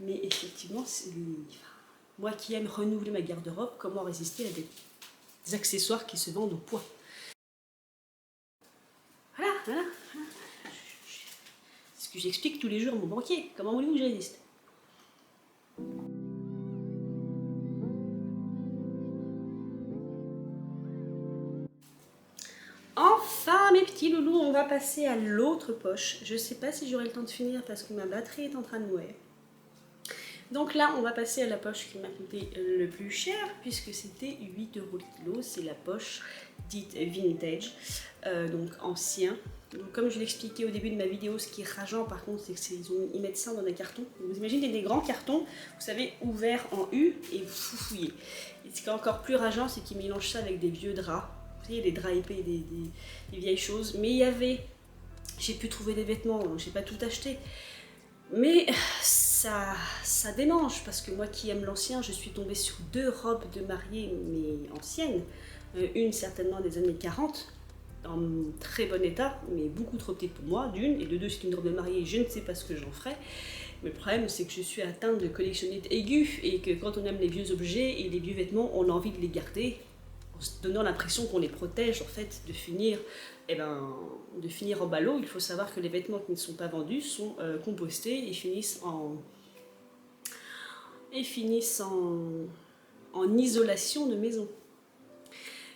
Mais effectivement, moi qui aime renouveler ma garde-robe, comment résister à des accessoires qui se vendent au poids? Voilà, voilà. C'est ce que j'explique tous les jours à mon banquier. Comment voulez-vous que je résiste? Enfin, mes petits loulous, on va passer à l'autre poche. Je ne sais pas si j'aurai le temps de finir parce que ma batterie est en train de mourir. Donc là, on va passer à la poche qui m'a coûté le plus cher, puisque c'était 8 € le kilo. C'est la poche dite vintage, donc ancien. Donc comme je l'expliquais au début de ma vidéo, ce qui est rageant par contre, c'est qu'ils mettent ça dans des cartons. Vous imaginez des grands cartons, vous savez, ouverts en U, et vous foufouillez. Et ce qui est encore plus rageant, c'est qu'ils mélangent ça avec des vieux draps. Vous voyez, des draps épais, des vieilles choses. Mais il y avait... J'ai pu trouver des vêtements, j'ai pas tout acheté. Mais ça démange, parce que moi qui aime l'ancien, je suis tombée sur 2 robes de mariée, mais anciennes. Une certainement des années 40, en très bon état, mais beaucoup trop petite pour moi, d'une. Et de deux, c'est une robe de mariée, je ne sais pas ce que j'en ferai. Mais le problème, c'est que je suis atteinte de collectionnite aiguë, et que quand on aime les vieux objets et les vieux vêtements, on a envie de les garder, en se donnant l'impression qu'on les protège, en fait, de finir au ballot. Il faut savoir que les vêtements qui ne sont pas vendus sont compostés et finissent en isolation de maison.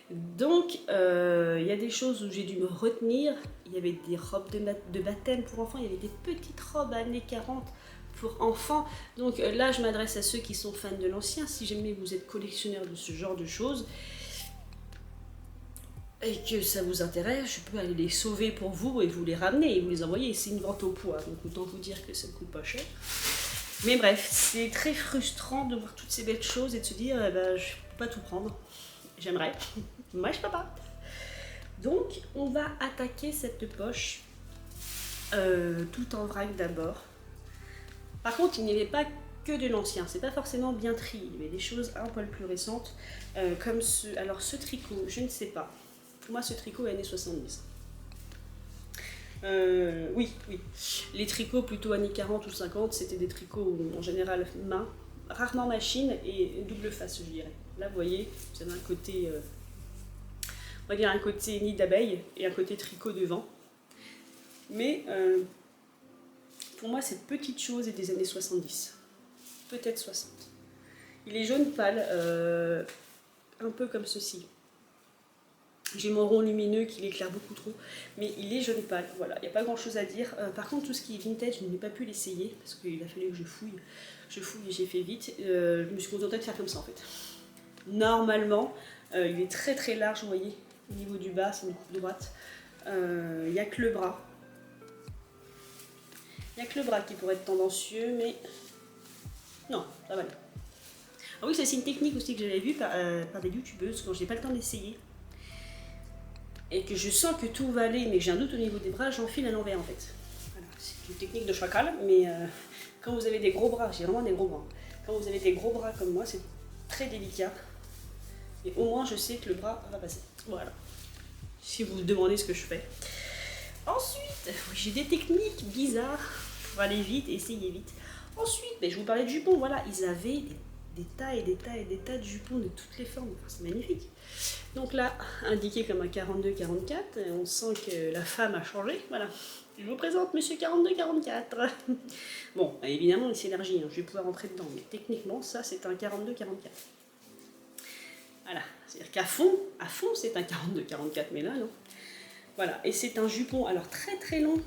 Donc, il y a des choses où j'ai dû me retenir. Il y avait des robes de baptême pour enfants, il y avait des petites robes années 40 pour enfants. Donc là, je m'adresse à ceux qui sont fans de l'ancien. Si jamais vous êtes collectionneur de ce genre de choses, et que ça vous intéresse, je peux aller les sauver pour vous et vous les ramener et vous les envoyer. C'est une vente au poids, donc autant vous dire que ça ne coûte pas cher. Mais bref, c'est très frustrant de voir toutes ces belles choses et de se dire, je ne peux pas tout prendre. J'aimerais, moi je peux pas. Donc on va attaquer cette poche tout en vrac d'abord. Par contre, il n'y avait pas que de l'ancien, c'est pas forcément bien trié. Il y avait des choses un poil plus récentes, comme ce. Alors ce tricot, je ne sais pas. Pour moi, ce tricot est années 70. Oui. Les tricots plutôt années 40 ou 50, c'était des tricots en général main, rarement machine et double face, je dirais. Là, vous voyez, vous avez un côté, on va dire un côté nid d'abeille et un côté tricot devant. Mais pour moi, cette petite chose est des années 70, peut-être 60. Il est jaune pâle, un peu comme ceci. J'ai mon rond lumineux qui l'éclaire beaucoup trop, mais il est jaune pâle, voilà, il n'y a pas grand chose à dire. Par contre, tout ce qui est vintage, je n'ai pas pu l'essayer, parce qu'il a fallu que je fouille et j'ai fait vite. Je me suis contentée de faire comme ça en fait. Normalement, il est très très large, vous voyez, au niveau du bas, c'est une coupe droite. Il n'y a que le bras. Il n'y a que le bras qui pourrait être tendancieux, mais non, ça va aller. Ah oui, ça c'est une technique aussi que j'avais vue par des youtubeuses quand j'ai pas le temps d'essayer. Et que je sens que tout va aller, mais que j'ai un doute au niveau des bras, j'enfile à l'envers en fait. Voilà, c'est une technique de chacal, mais quand vous avez des gros bras, j'ai vraiment des gros bras. Quand vous avez des gros bras comme moi, c'est très délicat. Et au moins, je sais que le bras va passer. Voilà. Si vous vous demandez ce que je fais. Ensuite, j'ai des techniques bizarres pour aller vite, essayer vite. Ensuite, je vous parlais de jupons, voilà, ils avaient des tas et des tas et des tas de jupons de toutes les formes, c'est magnifique. Donc là, indiqué comme un 42-44, on sent que la femme a changé, voilà. Je vous présente monsieur 42-44. Bon, évidemment, il s'élargit, je vais pouvoir rentrer dedans, mais techniquement, ça c'est un 42-44. Voilà, c'est-à-dire qu'à fond, c'est un 42-44, mais là, non. Voilà, et c'est un jupon, alors très très long,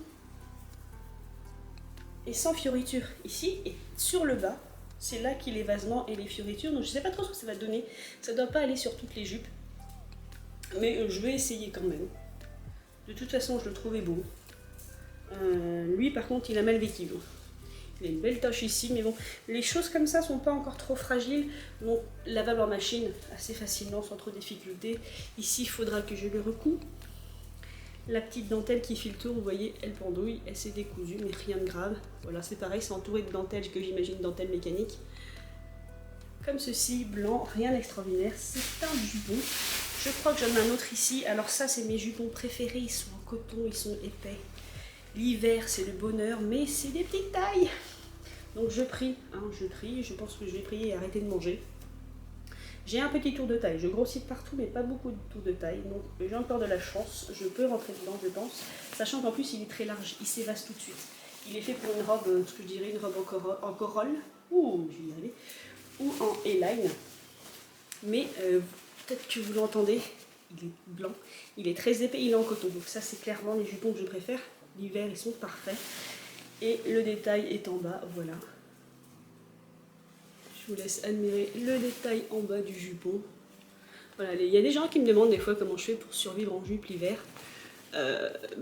et sans fioriture. Ici, et sur le bas, c'est là qu'il y a les vasements et les fioritures, donc je ne sais pas trop ce que ça va donner. Ça ne doit pas aller sur toutes les jupes, mais je vais essayer quand même. De toute façon, je le trouvais beau. Lui, par contre, il a mal vécu. Il a une belle tache ici, mais bon, les choses comme ça sont pas encore trop fragiles, donc lavable en machine assez facilement, sans trop de difficultés. Ici, il faudra que je le recoue. La petite dentelle qui fait le tour, vous voyez, elle pendouille, elle s'est décousue, mais rien de grave. Voilà, c'est pareil, c'est entouré de dentelles que j'imagine dentelle mécanique. Comme ceci, blanc, rien d'extraordinaire. C'est un jupon. Je crois que j'en ai un autre ici. Alors ça, c'est mes jupons préférés. Ils sont en coton, ils sont épais. L'hiver, c'est le bonheur, mais c'est des petites tailles. Donc je prie, je pense que je vais prier et arrêter de manger. J'ai un petit tour de taille, je grossis de partout mais pas beaucoup de tour de taille, donc j'ai encore de la chance, je peux rentrer dedans je pense, sachant qu'en plus il est très large, il s'évase tout de suite. Il est fait pour une robe, ce que je dirais, une robe en corolle, ouh, je vais y arriver, ou en A-line, mais peut-être que vous l'entendez, il est blanc, il est très épais, il est en coton, donc ça c'est clairement les jupons que je préfère, l'hiver ils sont parfaits, et le détail est en bas, voilà. Je vous laisse admirer le détail en bas du jupon. Voilà, il y a des gens qui me demandent des fois comment je fais pour survivre en jupe l'hiver.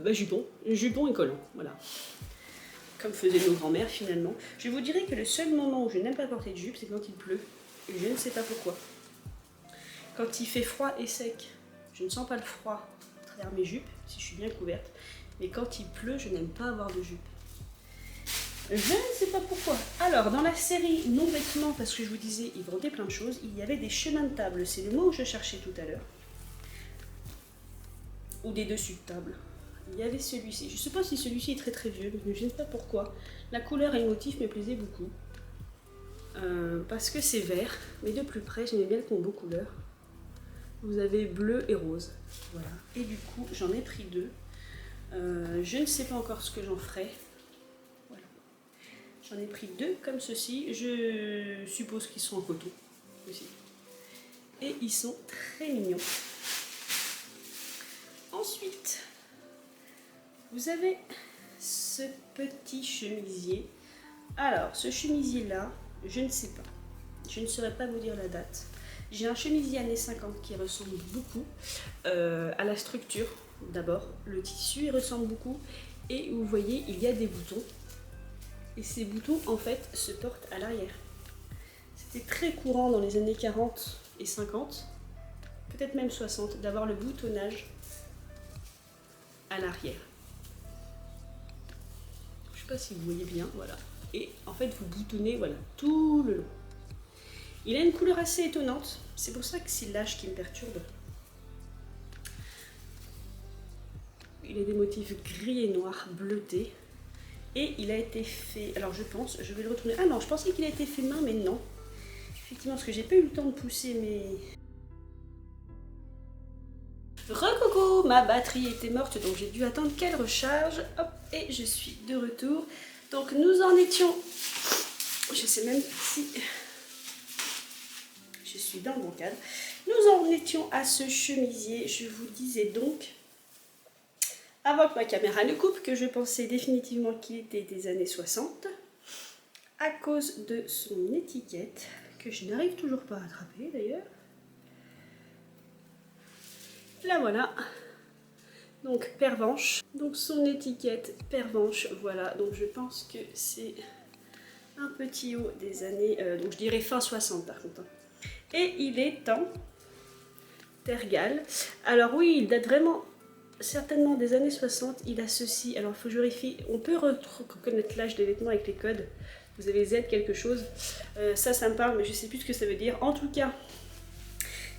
Jupon et collant, voilà. Comme faisaient nos grands-mères finalement. Je vous dirais que le seul moment où je n'aime pas porter de jupe, c'est quand il pleut. Et je ne sais pas pourquoi. Quand il fait froid et sec, je ne sens pas le froid à travers mes jupes, si je suis bien couverte. Mais quand il pleut, je n'aime pas avoir de jupe. Je ne sais pas pourquoi. Alors, dans la série non-vêtements, parce que je vous disais, ils vendaient plein de choses, il y avait des chemins de table. C'est le mot que je cherchais tout à l'heure. Ou des dessus de table. Il y avait celui-ci. Je ne sais pas si celui-ci est très très vieux, mais je ne sais pas pourquoi. La couleur et le motif me plaisaient beaucoup. Parce que c'est vert, mais de plus près, j'aimais bien le combo couleur. Vous avez bleu et rose. Voilà. Et du coup, j'en ai pris deux. Je ne sais pas encore ce que j'en ferai. J'en ai pris deux comme ceci, je suppose qu'ils sont en coton aussi. Et ils sont très mignons. Ensuite, vous avez ce petit chemisier. Alors, ce chemisier-là, je ne sais pas. Je ne saurais pas vous dire la date. J'ai un chemisier années 50 qui ressemble beaucoup à la structure. D'abord, le tissu il ressemble beaucoup. Et vous voyez, il y a des boutons. Et ces boutons, en fait, se portent à l'arrière. C'était très courant dans les années 40 et 50, peut-être même 60, d'avoir le boutonnage à l'arrière. Je ne sais pas si vous voyez bien, voilà. Et en fait, vous boutonnez, voilà, tout le long. Il a une couleur assez étonnante, c'est pour ça que c'est l'âge qui me perturbe. Il a des motifs gris et noir bleutés. Et il a été fait, alors je pense, je vais le retourner. Ah non, je pensais qu'il a été fait main, mais non. Effectivement, parce que j'ai pas eu le temps de pousser mes... Recoucou, ma batterie était morte, donc j'ai dû attendre qu'elle recharge. Hop, et je suis de retour. Donc nous en étions... Je sais même si... Je suis dans le bon cadre. Nous en étions à ce chemisier. Je vous disais donc... Avant que ma caméra ne coupe, que je pensais définitivement qu'il était des années 60, à cause de son étiquette, que je n'arrive toujours pas à attraper d'ailleurs. La voilà. Donc pervenche. Donc son étiquette pervenche, voilà. Donc je pense que c'est un petit haut des années, donc je dirais fin 60 par contre. Et il est en tergal. Alors oui, il date vraiment... certainement des années 60, il a ceci. Alors il faut que je vérifie, on peut reconnaître l'âge des vêtements avec les codes. Vous avez Z quelque chose, ça me parle mais je sais plus ce que ça veut dire. En tout cas,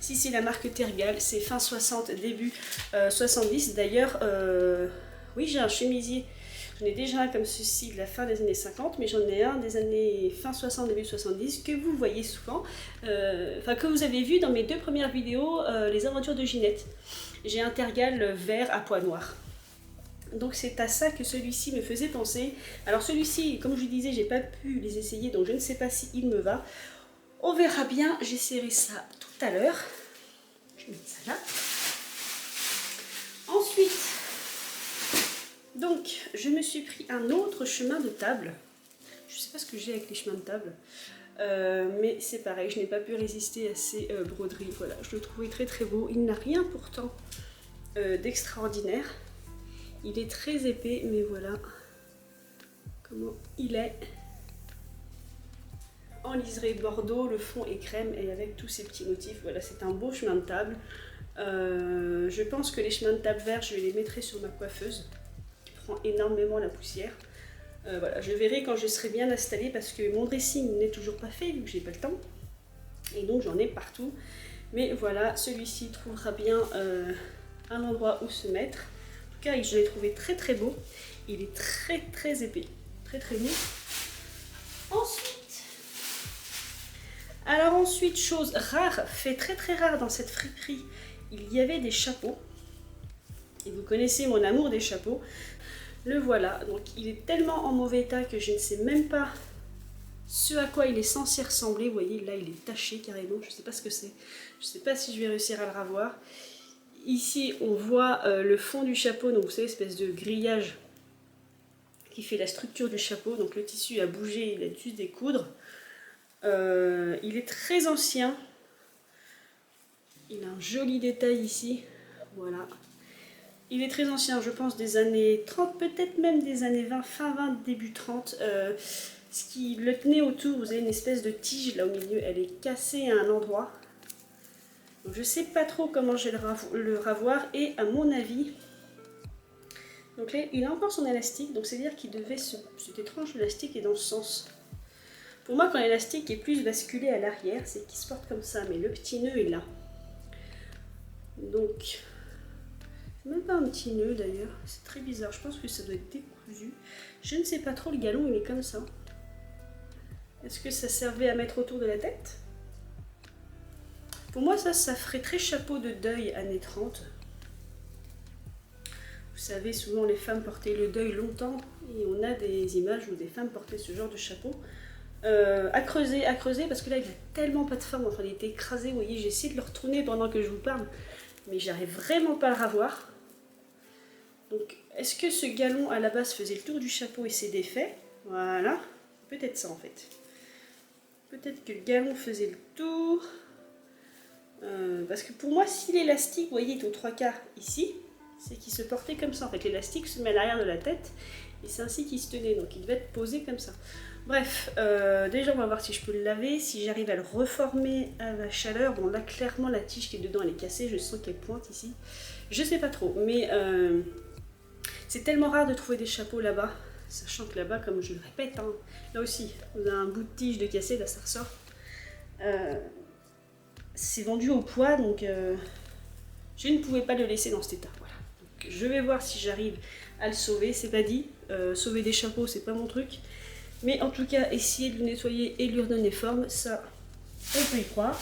si c'est la marque Tergal, c'est fin 60, début 70. D'ailleurs, oui j'ai un chemisier, j'en ai déjà un comme ceci de la fin des années 50, mais j'en ai un des années fin 60, début 70 que vous voyez souvent, enfin que vous avez vu dans mes deux premières vidéos, les aventures de Ginette. J'ai un tergal vert à pois noirs. Donc c'est à ça que celui-ci me faisait penser. Alors celui-ci, comme je vous disais, j'ai pas pu les essayer, donc je ne sais pas s'il me va. On verra bien, j'essaierai ça tout à l'heure. Je mets ça là. Ensuite, donc je me suis pris un autre chemin de table. Je sais pas ce que j'ai avec les chemins de table. Mais c'est pareil, je n'ai pas pu résister à ces broderies. Voilà, je le trouvais très très beau. Il n'a rien pourtant d'extraordinaire. Il est très épais, mais voilà comment il est. En liseré bordeaux, le fond est crème et avec tous ces petits motifs. Voilà, c'est un beau chemin de table. Je pense que les chemins de table verts, je les mettrai sur ma coiffeuse qui prend énormément la poussière. Voilà, je verrai quand je serai bien installée parce que mon dressing n'est toujours pas fait vu que j'ai pas le temps et donc j'en ai partout, mais voilà, celui-ci trouvera bien un endroit où se mettre. En tout cas, je l'ai trouvé très très beau, il est très très épais, très très beau. Alors ensuite, chose rare, fait très très rare dans cette friperie, il y avait des chapeaux. Et vous connaissez mon amour des chapeaux. Le voilà, donc il est tellement en mauvais état que je ne sais même pas ce à quoi il est censé ressembler. Vous voyez, là il est taché carrément, je ne sais pas ce que c'est. Je ne sais pas si je vais réussir à le revoir. Ici on voit le fond du chapeau, donc vous savez, espèce de grillage qui fait la structure du chapeau. Donc le tissu a bougé, il a dû se découdre. Il est très ancien. Il a un joli détail ici. Voilà. Il est très ancien, je pense des années 30, peut-être même des années 20, fin 20, début 30. Ce qui le tenait autour, vous avez une espèce de tige là au milieu, elle est cassée à un endroit. Donc je ne sais pas trop comment je vais le ravoir, et à mon avis, donc là, il a encore son élastique, donc c'est-à-dire qu'il devait cet étrange élastique est dans ce sens. Pour moi, quand l'élastique est plus basculé à l'arrière, c'est qu'il se porte comme ça, mais le petit nœud est là. Donc, c'est même pas un petit nœud d'ailleurs, c'est très bizarre, je pense que ça doit être décousu. Je ne sais pas trop, le galon il est comme ça. Est-ce que ça servait à mettre autour de la tête? Pour moi, ça ferait très chapeau de deuil années 30. Vous savez, souvent les femmes portaient le deuil longtemps, et on a des images où des femmes portaient ce genre de chapeau. À creuser, parce que là il a tellement pas de forme, enfin il était écrasé, vous voyez, j'ai essayé de le retourner pendant que je vous parle, mais j'arrive vraiment pas à le ravoir. Donc, est-ce que ce galon à la base faisait le tour du chapeau et s'est défait? Voilà, peut-être ça en fait. Peut-être que le galon faisait le tour. Parce que pour moi, si l'élastique, vous voyez, est aux 3/4 ici, c'est qu'il se portait comme ça. En fait, l'élastique se met à l'arrière de la tête et c'est ainsi qu'il se tenait. Donc, il devait être posé comme ça. Bref, déjà, on va voir si je peux le laver, si j'arrive à le reformer à la chaleur. Bon, là, clairement, la tige qui est dedans, elle est cassée. Je sens qu'elle pointe ici. Je sais pas trop, mais c'est tellement rare de trouver des chapeaux là-bas. Sachant que là-bas, comme je le répète, hein, là aussi, vous avez un bout de tige de cassé, là, ça ressort. C'est vendu au poids, donc je ne pouvais pas le laisser dans cet état. Voilà. Donc, je vais voir si j'arrive à le sauver. C'est pas dit. Sauver des chapeaux, c'est pas mon truc. Mais en tout cas, essayer de le nettoyer et de lui redonner forme, ça, on peut y croire.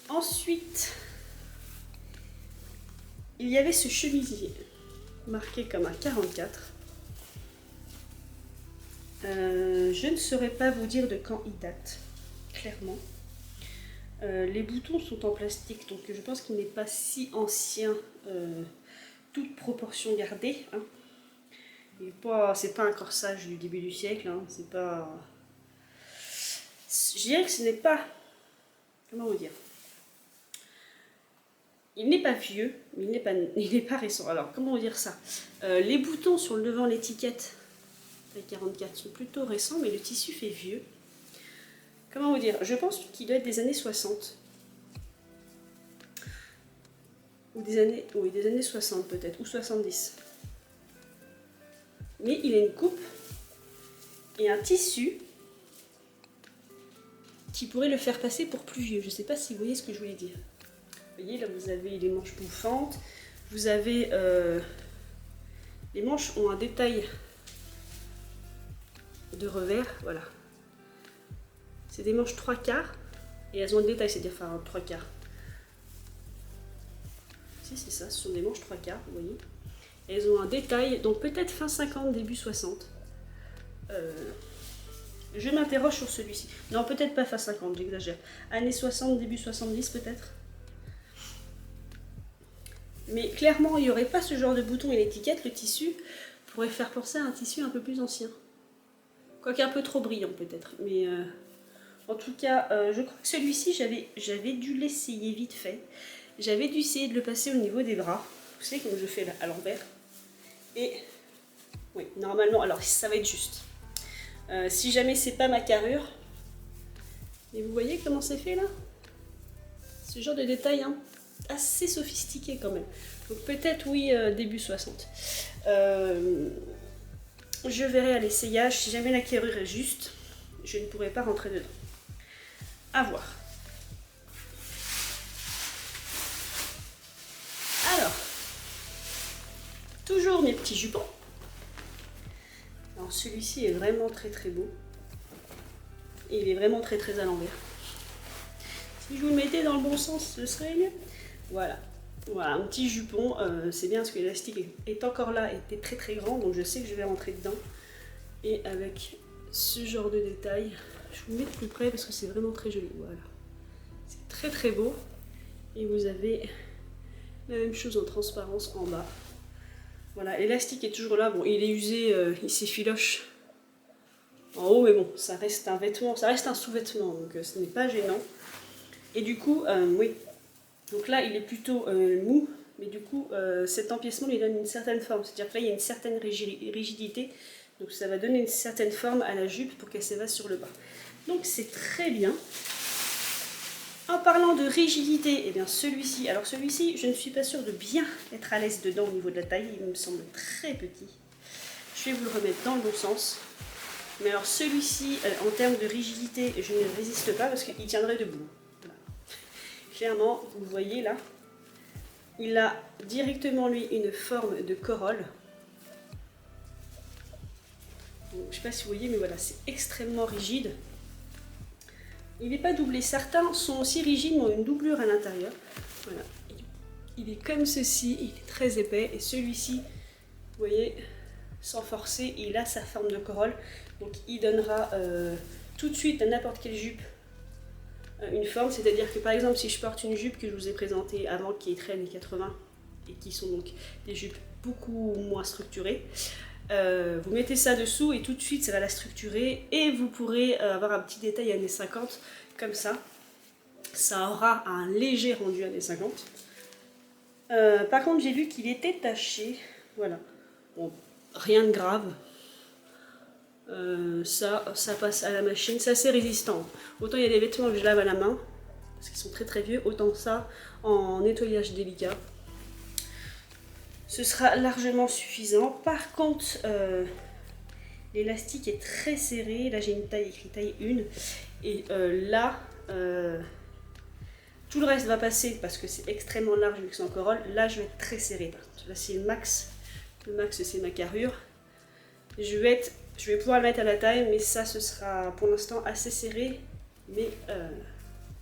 Ensuite, il y avait ce chemisier marqué comme un 44. Je ne saurais pas vous dire de quand il date, clairement. Les boutons sont en plastique, donc je pense qu'il n'est pas si ancien, toute proportion gardée. Hein. C'est pas un corsage du début du siècle, hein. C'est pas... Je dirais que ce n'est pas... Comment vous dire? Il n'est pas vieux, mais il n'est pas récent. Alors, comment dire ça? Les boutons sur le devant, l'étiquette, les 44 sont plutôt récents, mais le tissu fait vieux. Comment vous dire? Je pense qu'il doit être des années 60. Ou des années 60 peut-être, ou 70. Mais il a une coupe et un tissu qui pourrait le faire passer pour plus vieux. Je ne sais pas si vous voyez ce que je voulais dire. Vous voyez, là vous avez les manches bouffantes. Vous avez... les manches ont un détail de revers, voilà. C'est des manches 3/4 et elles ont un détail, c'est-à-dire enfin 3/4. Si c'est ça, ce sont des manches 3/4, vous voyez. Et elles ont un détail, donc peut-être fin 50, début 60. Je m'interroge sur celui-ci. Non, peut-être pas fin 50, j'exagère. Années 60, début 70 peut-être. Mais clairement, il n'y aurait pas ce genre de bouton et l'étiquette, le tissu pourrait faire penser à un tissu un peu plus ancien. Quoique un peu trop brillant peut-être, mais... En tout cas, je crois que celui-ci, j'avais dû l'essayer vite fait. J'avais dû essayer de le passer au niveau des bras. Vous savez, comme je fais à l'envers. Et, oui, normalement, alors ça va être juste. Si jamais c'est pas ma carrure. Et vous voyez comment c'est fait là? Ce genre de détail, hein, assez sophistiqué quand même. Donc peut-être, oui, début 60. Je verrai à l'essayage. Si jamais la carrure est juste, je ne pourrai pas rentrer dedans. À voir. Alors, toujours mes petits jupons. Alors celui-ci est vraiment très très beau. Et il est vraiment très à l'envers. Si je vous le mettais dans le bon sens, ce serait mieux. Voilà. Voilà, un petit jupon. C'est bien parce que l'élastique est encore là, était très grand, donc je sais que je vais rentrer dedans. Et avec ce genre de détail, je vous mets de plus près parce que c'est vraiment très joli. Voilà. C'est très beau. Et vous avez la même chose en transparence en bas. Voilà, l'élastique est toujours là. Bon, il est usé, il s'effiloche en haut, mais bon, ça reste un vêtement, ça reste un sous-vêtement, donc ce n'est pas gênant. Et du coup, oui, donc là, il est plutôt mou, mais du coup, cet empiècement lui donne une certaine forme. C'est-à-dire que là, il y a une certaine rigidité, donc ça va donner une certaine forme à la jupe pour qu'elle s'évase sur le bas. Donc c'est très bien. En parlant de rigidité, eh bien celui-ci, alors celui-ci, je ne suis pas sûre de bien être à l'aise dedans au niveau de la taille, il me semble très petit. Je vais vous le remettre dans le bon sens. Mais alors celui-ci, en termes de rigidité, je ne résiste pas parce qu'il tiendrait debout. Voilà. Clairement, vous voyez là, il a directement lui une forme de corolle. Donc, je ne sais pas si vous voyez, mais voilà, c'est extrêmement rigide. Il n'est pas doublé. Certains sont aussi rigides, mais ont une doublure à l'intérieur. Voilà. Il est comme ceci, il est très épais. Et celui-ci, vous voyez, sans forcer, il a sa forme de corolle. Donc il donnera tout de suite à n'importe quelle jupe une forme. C'est-à-dire que par exemple, si je porte une jupe que je vous ai présentée avant, qui est très années 80, et qui sont donc des jupes beaucoup moins structurées, vous mettez ça dessous et tout de suite ça va la structurer et vous pourrez avoir un petit détail années 50 comme ça. Ça aura un léger rendu années 50. Par contre j'ai vu qu'il était taché. Voilà. Bon, rien de grave. Ça passe à la machine. C'est assez résistant. Autant il y a des vêtements que je lave à la main parce qu'ils sont très vieux. Autant ça en nettoyage délicat. Ce sera largement suffisant. Par contre, l'élastique est très serré. Là, j'ai une taille écrit taille 1. Et là, tout le reste va passer parce que c'est extrêmement large vu que c'est en corolle. Là, je vais être très serré. Par contre, là, c'est le max. Le max, c'est ma carrure. Je vais pouvoir le mettre à la taille, mais ça, ce sera pour l'instant assez serré. Mais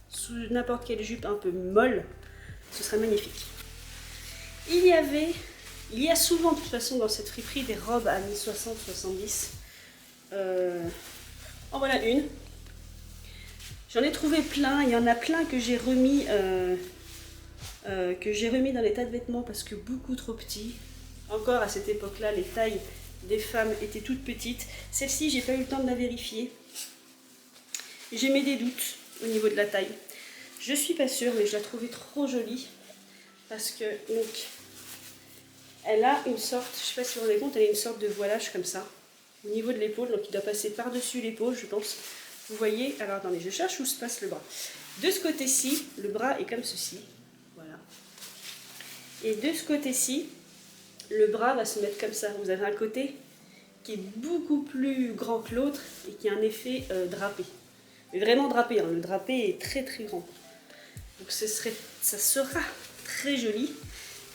sous n'importe quelle jupe un peu molle, ce serait magnifique. Il y a souvent de toute façon dans cette friperie des robes années 60-70. En voilà une. J'en ai trouvé plein, il y en a plein que j'ai remis dans les tas de vêtements parce que beaucoup trop petits. Encore à cette époque-là, les tailles des femmes étaient toutes petites. Celle-ci, j'ai pas eu le temps de la vérifier. J'ai des doutes au niveau de la taille. Je suis pas sûre, mais je la trouvais trop jolie parce que donc elle a une sorte, je ne sais pas si vous vous rendez compte, elle a une sorte de voilage comme ça, au niveau de l'épaule, donc il doit passer par-dessus l'épaule, je pense. Vous voyez, alors attendez, je cherche où se passe le bras. De ce côté-ci, le bras est comme ceci, voilà. Et de ce côté-ci, le bras va se mettre comme ça. Vous avez un côté qui est beaucoup plus grand que l'autre et qui a un effet drapé. Mais vraiment drapé, hein. Le drapé est très grand. Donc ça sera très joli.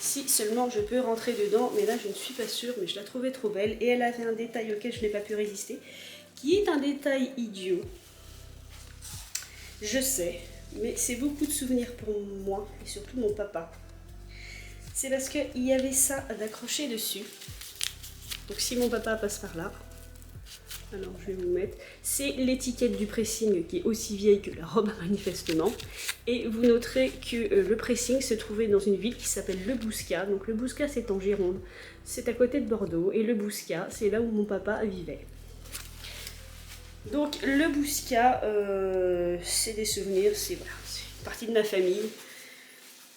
Si seulement je peux rentrer dedans, mais là je ne suis pas sûre, mais je la trouvais trop belle. Et elle avait un détail auquel je n'ai pas pu résister, qui est un détail idiot. Je sais, mais c'est beaucoup de souvenirs pour moi, et surtout mon papa. C'est parce qu'il y avait ça d'accrocher dessus. Donc si mon papa passe par là, alors je vais vous mettre, c'est l'étiquette du pressing qui est aussi vieille que la robe manifestement. Et vous noterez que le pressing se trouvait dans une ville qui s'appelle Le Bouscat. Donc le Bouscat c'est en Gironde, c'est à côté de Bordeaux. Et Le Bouscat c'est là où mon papa vivait. Donc Le Bouscat, c'est des souvenirs, c'est une partie de ma famille.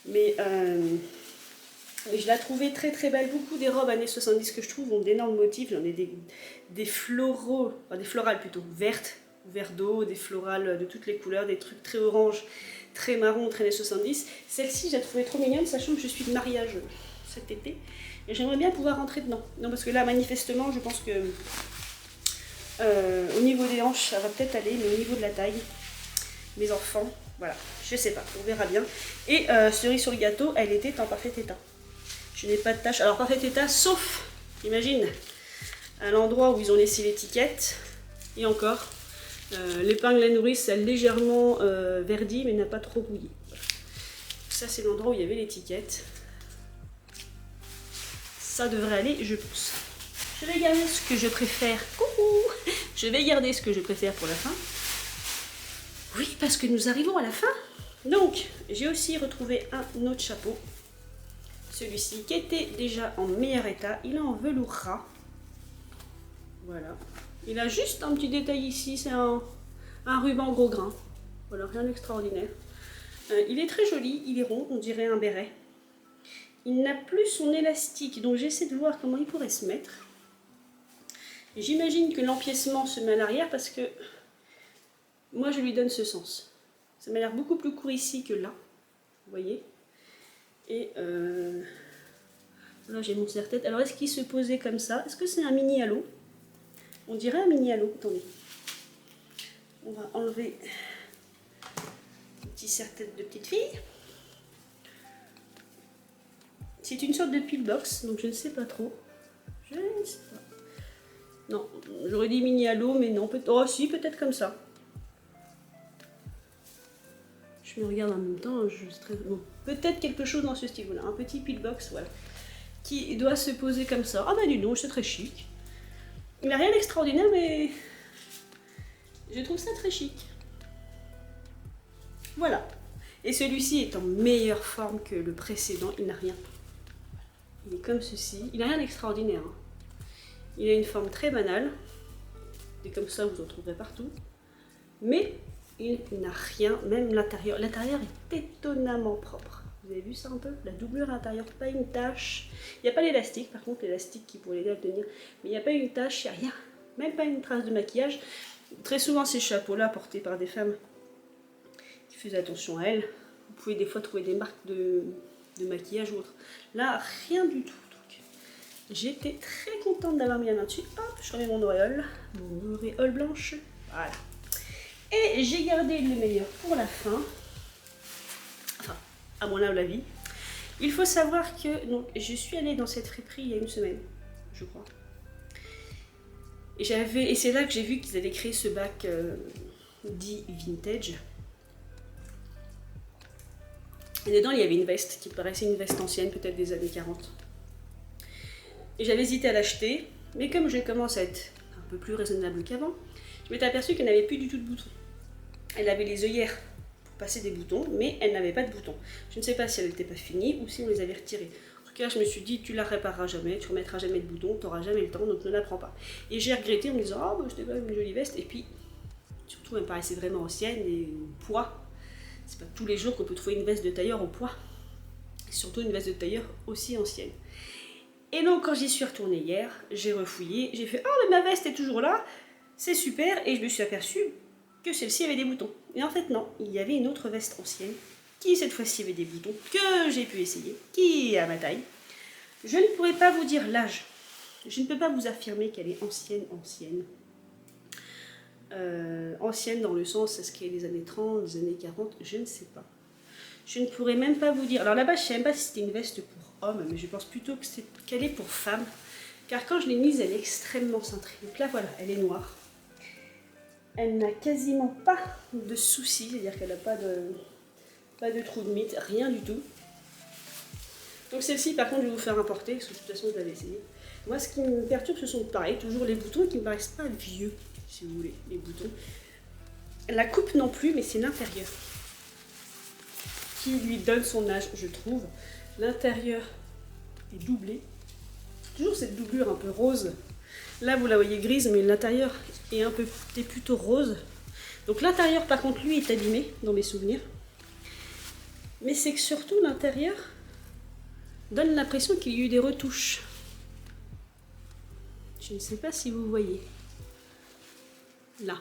Mais je la trouvais très belle. Beaucoup des robes années 70 que je trouve ont d'énormes motifs. J'en ai des floraux, enfin des florales plutôt, vertes, vert d'eau, des florales de toutes les couleurs, des trucs très orange, très marron, très années 70. Celle-ci, je la trouvais trop mignonne, sachant que je suis de mariage cet été. Et j'aimerais bien pouvoir rentrer dedans. Non, parce que là, manifestement, je pense que au niveau des hanches, ça va peut-être aller, mais au niveau de la taille, mes enfants, voilà, je sais pas, on verra bien. Et cerise sur le gâteau, elle était en parfait état. Je n'ai pas de tache. Alors parfait état, sauf, imagine, à l'endroit où ils ont laissé l'étiquette. Et encore, L'épingle à nourrice a légèrement verdi mais n'a pas trop rouillé. Voilà. Ça c'est l'endroit où il y avait l'étiquette. Ça devrait aller, je pense. Je vais garder ce que je préfère. Coucou! Je vais garder ce que je préfère pour la fin. Oui, parce que nous arrivons à la fin. Donc, j'ai aussi retrouvé un autre chapeau. Celui-ci qui était déjà en meilleur état. Il est en velours ras. Voilà. Il a juste un petit détail ici. C'est un ruban gros grain. Voilà, rien d'extraordinaire. Il est très joli. Il est rond, on dirait un béret. Il n'a plus son élastique. Donc, j'essaie de voir comment il pourrait se mettre. J'imagine que l'empiècement se met à l'arrière parce que moi je lui donne ce sens. Ça m'a l'air beaucoup plus court ici que là. Vous voyez? Et là j'ai mon serre-tête. Alors est-ce qu'il se posait comme ça? Est-ce que c'est un mini halo? On dirait un mini halo. Attendez. On va enlever le petit serre-tête de petite fille. C'est une sorte de pillbox, donc je ne sais pas trop. Je ne sais pas. Non, j'aurais dit mini halo, mais non. Oh si, peut-être comme ça. Je me regarde en même temps. Bon, peut-être quelque chose dans ce style. Voilà, un petit pillbox, voilà, qui doit se poser comme ça. Ah bah dis donc, c'est très chic. Il n'a rien d'extraordinaire, mais je trouve ça très chic. Voilà. Et celui-ci est en meilleure forme que le précédent. Il n'a rien. Il est comme ceci. Il n'a rien d'extraordinaire. Hein. Il a une forme très banale. Et comme ça, vous en trouverez partout. Mais il n'a rien, même l'intérieur. L'intérieur est étonnamment propre. Vous avez vu ça un peu? La doublure à l'intérieur, pas une tache. Il n'y a pas l'élastique, par contre, l'élastique qui pourrait l'aider à le tenir. Mais il n'y a pas une tache, il n'y a rien. Même pas une trace de maquillage. Très souvent, ces chapeaux-là, portés par des femmes qui faisaient attention à elles, vous pouvez des fois trouver des marques de maquillage ou autre. Là, rien du tout. J'étais très contente d'avoir mis la main dessus. Hop, je remets mon auréole blanche. Voilà. Et j'ai gardé le meilleur pour la fin. Enfin, à mon humble avis. Il faut savoir que donc, je suis allée dans cette friperie il y a une semaine, je crois. Et c'est là que j'ai vu qu'ils avaient créé ce bac dit vintage. Et dedans, il y avait une veste qui paraissait une veste ancienne, peut-être des années 40. Et j'avais hésité à l'acheter, mais comme je commence à être un peu plus raisonnable qu'avant, je m'étais aperçue qu'elle n'avait plus du tout de boutons. Elle avait les œillères pour passer des boutons, mais elle n'avait pas de boutons. Je ne sais pas si elle n'était pas finie ou si on les avait retirés. En tout cas, je me suis dit, tu la répareras jamais, tu remettras jamais de boutons, tu n'auras jamais le temps, donc ne la prends pas. Et j'ai regretté en me disant, ah, bah, c'était quand même une jolie veste, et puis, surtout, elle me paraissait vraiment ancienne et au poids. C'est pas tous les jours qu'on peut trouver une veste de tailleur au poids. Et surtout une veste de tailleur aussi ancienne. Et donc, quand j'y suis retournée hier, j'ai refouillé, j'ai fait « Oh, mais ma veste est toujours là, c'est super !» Et je me suis aperçue que celle-ci avait des boutons. Et en fait, non, il y avait une autre veste ancienne, qui cette fois-ci avait des boutons, que j'ai pu essayer, qui est à ma taille. Je ne pourrais pas vous dire l'âge. Je ne peux pas vous affirmer qu'elle est ancienne. Ancienne dans le sens, est-ce qu'elle est des années 30, des années 40, je ne sais pas. Je ne pourrais même pas vous dire. Alors là-bas, je ne sais même pas si c'était une veste pour homme, mais je pense plutôt qu'elle est pour femme. Car quand je l'ai mise, elle est extrêmement cintrée. Donc là, voilà, elle est noire. Elle n'a quasiment pas de soucis, c'est-à-dire qu'elle n'a pas de trou de mythe, rien du tout. Donc celle-ci, par contre, je vais vous faire importer, parce que de toute façon, je l'avais essayé. Moi, ce qui me perturbe, ce sont pareil, toujours les boutons qui ne me paraissent pas vieux, si vous voulez, les boutons. La coupe non plus, mais c'est l'intérieur qui lui donne son âge, je trouve. L'intérieur est doublé. Toujours cette doublure un peu rose. Là, vous la voyez grise, mais l'intérieur est plutôt rose. Donc l'intérieur, par contre, lui, est abîmé, dans mes souvenirs. Mais c'est que surtout, l'intérieur donne l'impression qu'il y a eu des retouches. Je ne sais pas si vous voyez. Là.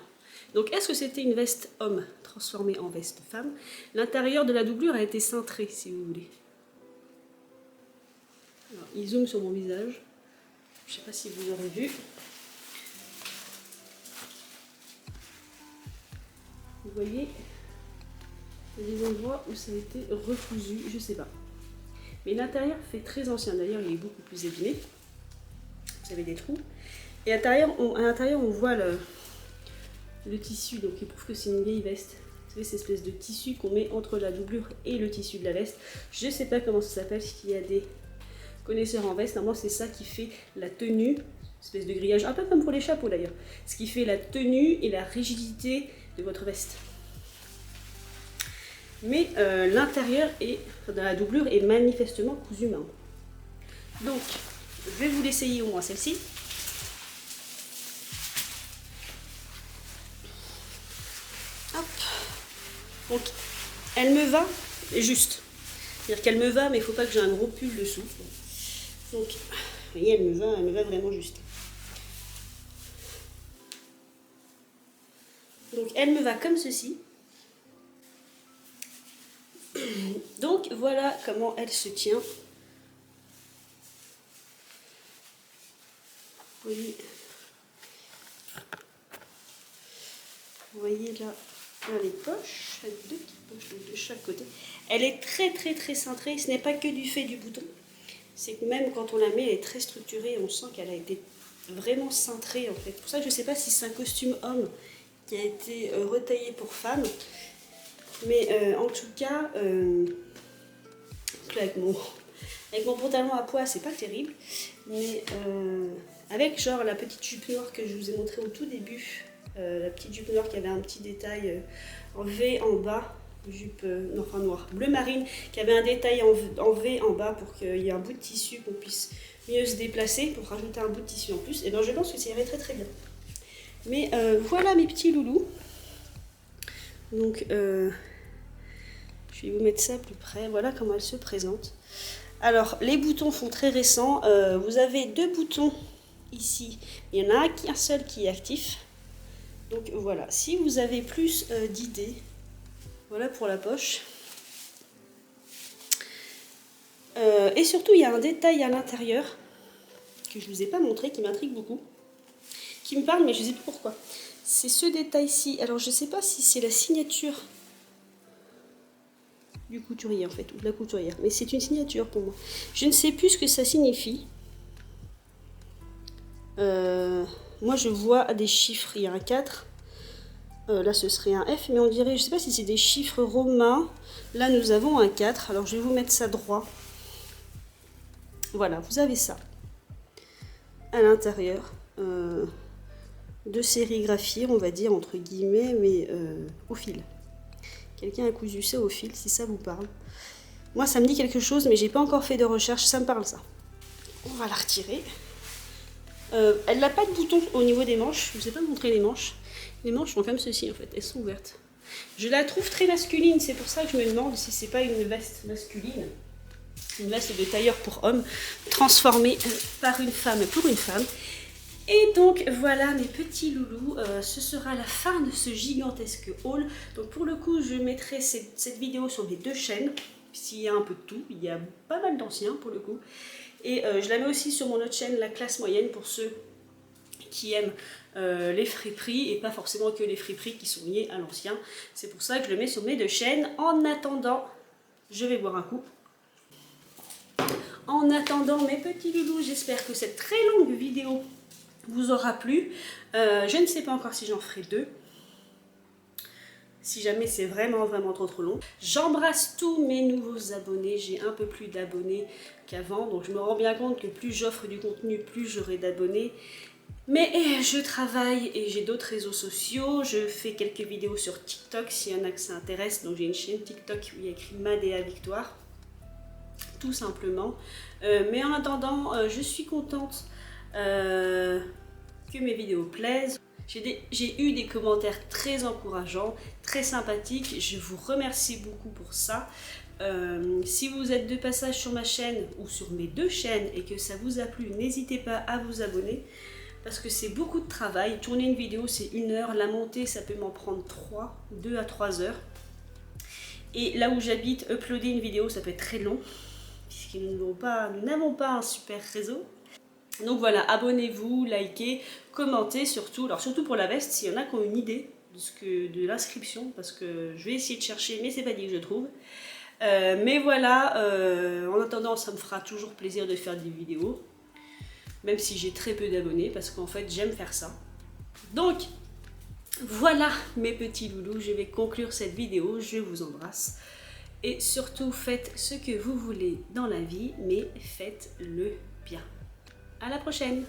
Donc, est-ce que c'était une veste homme transformée en veste femme? L'intérieur de la doublure a été cintré, si vous voulez. Alors, il zoome sur mon visage. Je ne sais pas si vous aurez vu. Vous voyez, il y a des endroits où ça a été recousu, je ne sais pas. Mais l'intérieur fait très ancien. D'ailleurs, il est beaucoup plus abîmé. Vous avez des trous. Et à l'intérieur, on voit le tissu, donc il prouve que c'est une vieille veste. Vous savez, cette espèce de tissu qu'on met entre la doublure et le tissu de la veste. Je sais pas comment ça s'appelle, s'il y a des connaisseurs en veste. Normalement, c'est ça qui fait la tenue, espèce de grillage, un peu comme pour les chapeaux d'ailleurs. Ce qui fait la tenue et la rigidité de votre veste. Mais l'intérieur de la doublure est manifestement cousu main. Donc, je vais vous l'essayer au moins celle-ci. Hop. Donc, elle me va juste. C'est-à-dire qu'elle me va, mais il ne faut pas que j'ai un gros pull dessous. Donc, vous voyez, elle me va vraiment juste. Donc, elle me va comme ceci. Donc, voilà comment elle se tient. Vous voyez là les poches, avec deux petites poches donc de chaque côté. Elle est très cintrée, ce n'est pas que du fait du bouton, c'est que même quand on la met, elle est très structurée, on sent qu'elle a été vraiment cintrée en fait. Pour ça, je ne sais pas si c'est un costume homme qui a été retaillé pour femme, mais en tout cas, avec mon pantalon à pois, c'est pas terrible, mais avec genre la petite jupe noire que je vous ai montrée au tout début, la petite jupe noire qui avait un petit détail en V en bas, jupe noire, bleu marine, qui avait un détail en V en bas pour qu'il y ait un bout de tissu qu'on puisse mieux se déplacer, pour rajouter un bout de tissu en plus, et bien je pense que ça irait très bien. Mais voilà mes petits loulous. Donc je vais vous mettre ça plus près, voilà comment elle se présente. Alors les boutons sont très récents, vous avez deux boutons ici, il y en a un seul qui est actif. Donc voilà, si vous avez plus d'idées, voilà pour la poche. Et surtout, il y a un détail à l'intérieur que je ne vous ai pas montré, qui m'intrigue beaucoup, qui me parle, mais je ne sais plus pourquoi. C'est ce détail-ci. Alors, je ne sais pas si c'est la signature du couturier, en fait, ou de la couturière, mais c'est une signature pour moi. Je ne sais plus ce que ça signifie. Moi, je vois des chiffres, il y a un 4. Là, ce serait un F, mais on dirait, je ne sais pas si c'est des chiffres romains. Là, nous avons un 4. Alors, je vais vous mettre ça droit. Voilà, vous avez ça à l'intérieur. De sérigraphie, on va dire, entre guillemets, mais au fil. Quelqu'un a cousu ça au fil, si ça vous parle. Moi, ça me dit quelque chose, mais j'ai pas encore fait de recherche, ça me parle ça. On va la retirer. Elle n'a pas de bouton au niveau des manches, je ne vous ai pas montré les manches. Les manches sont comme ceci en fait, elles sont ouvertes. Je la trouve très masculine, c'est pour ça que je me demande si c'est pas une veste masculine. Une veste de tailleur pour homme, transformée par une femme pour une femme. Et donc voilà mes petits loulous, ce sera la fin de ce gigantesque haul. Donc pour le coup, je mettrai cette vidéo sur mes deux chaînes, s'il y a un peu de tout, il y a pas mal d'anciens pour le coup. Et je la mets aussi sur mon autre chaîne, la classe moyenne, pour ceux qui aiment les friperies et pas forcément que les friperies qui sont liées à l'ancien. C'est pour ça que je le mets sur mes deux chaînes. En attendant, je vais boire un coup. En attendant mes petits loulous, j'espère que cette très longue vidéo vous aura plu. Je ne sais pas encore si j'en ferai deux. Si jamais c'est vraiment trop long. J'embrasse tous mes nouveaux abonnés. J'ai un peu plus d'abonnés qu'avant. Donc je me rends bien compte que plus j'offre du contenu, plus j'aurai d'abonnés. Mais je travaille et j'ai d'autres réseaux sociaux. Je fais quelques vidéos sur TikTok s'il y en a que ça intéresse. Donc j'ai une chaîne TikTok où il y a écrit Madea Victoire. Tout simplement. Mais en attendant, je suis contente que mes vidéos plaisent. J'ai eu des commentaires très encourageants, très sympathiques. Je vous remercie beaucoup pour ça. Si vous êtes de passage sur ma chaîne ou sur mes deux chaînes et que ça vous a plu, n'hésitez pas à vous abonner parce que c'est beaucoup de travail. Tourner une vidéo, c'est 1 heure. La montée, ça peut m'en prendre 2 à 3 heures. Et là où j'habite, uploader une vidéo, ça peut être très long puisque nous n'avons pas un super réseau. Donc voilà, abonnez-vous, likez, commentez surtout. Alors surtout pour la veste, s'il y en a qui ont une idée de l'inscription, parce que je vais essayer de chercher, mais c'est pas dit que je trouve. Mais voilà, en attendant, ça me fera toujours plaisir de faire des vidéos, même si j'ai très peu d'abonnés, parce qu'en fait j'aime faire ça. Donc, Voilà mes petits loulous, je vais conclure cette vidéo, je vous embrasse. Et surtout, faites ce que vous voulez dans la vie, mais faites-le bien. À la prochaine!